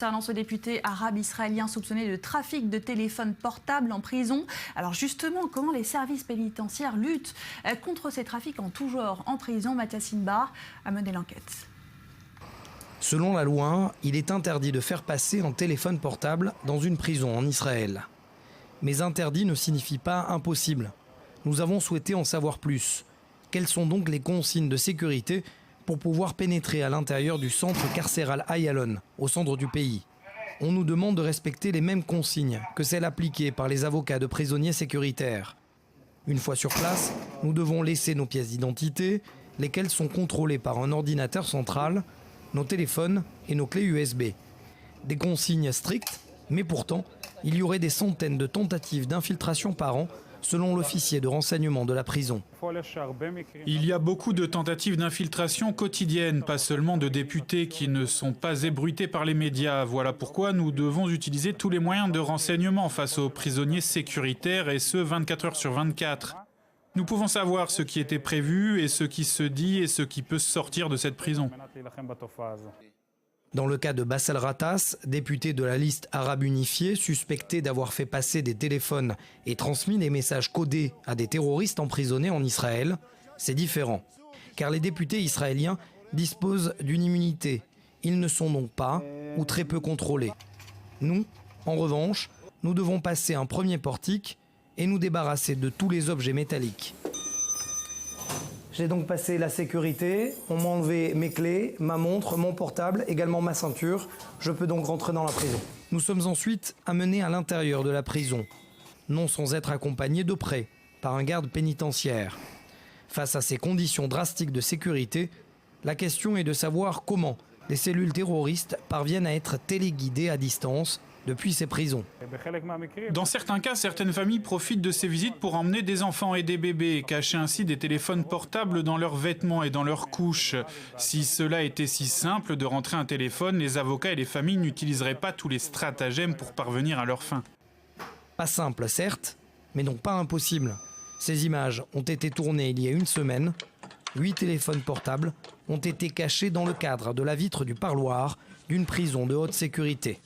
concernant ce député arabe israélien soupçonné de trafic de téléphones portables en prison. Alors justement, comment les services pénitentiaires luttent contre ces trafics en tout genre en prison? Mathias Inbar a mené l'enquête. Selon la loi, il est interdit de faire passer un téléphone portable dans une prison en Israël. Mais interdit ne signifie pas impossible. Nous avons souhaité en savoir plus. Quelles sont donc les consignes de sécurité pour pouvoir pénétrer à l'intérieur du centre carcéral Ayalon, au centre du pays? On nous demande de respecter les mêmes consignes que celles appliquées par les avocats de prisonniers sécuritaires. Une fois sur place, nous devons laisser nos pièces d'identité, lesquelles sont contrôlées par un ordinateur central, nos téléphones et nos clés USB. Des consignes strictes, mais pourtant, il y aurait des centaines de tentatives d'infiltration par an, selon l'officier de renseignement de la prison. Il y a beaucoup de tentatives d'infiltration quotidiennes, pas seulement de députés qui ne sont pas ébruités par les médias. Voilà pourquoi nous devons utiliser tous les moyens de renseignement face aux prisonniers sécuritaires, et ce 24 heures sur 24. Nous pouvons savoir ce qui était prévu et ce qui se dit et ce qui peut sortir de cette prison. Dans le cas de Bassel Ratas, député de la liste arabe unifiée, suspecté d'avoir fait passer des téléphones et transmis des messages codés à des terroristes emprisonnés en Israël, c'est différent. Car les députés israéliens disposent d'une immunité. Ils ne sont donc pas ou très peu contrôlés. Nous, en revanche, nous devons passer un premier portique et nous débarrasser de tous les objets métalliques. J'ai donc passé la sécurité, on m'a enlevé mes clés, ma montre, mon portable, également ma ceinture. Je peux donc rentrer dans la prison. Nous sommes ensuite amenés à l'intérieur de la prison, non sans être accompagnés de près par un garde pénitentiaire. Face à ces conditions drastiques de sécurité, la question est de savoir comment les cellules terroristes parviennent à être téléguidées à distance depuis ces prisons. Dans certains cas, certaines familles profitent de ces visites pour emmener des enfants et des bébés et cacher ainsi des téléphones portables dans leurs vêtements et dans leurs couches. Si cela était si simple de rentrer un téléphone, les avocats et les familles n'utiliseraient pas tous les stratagèmes pour parvenir à leur fin. Pas simple, certes, mais donc pas impossible. Ces images ont été tournées il y a une semaine. 8 téléphones portables ont été cachés dans le cadre de la vitre du parloir d'une prison de haute sécurité.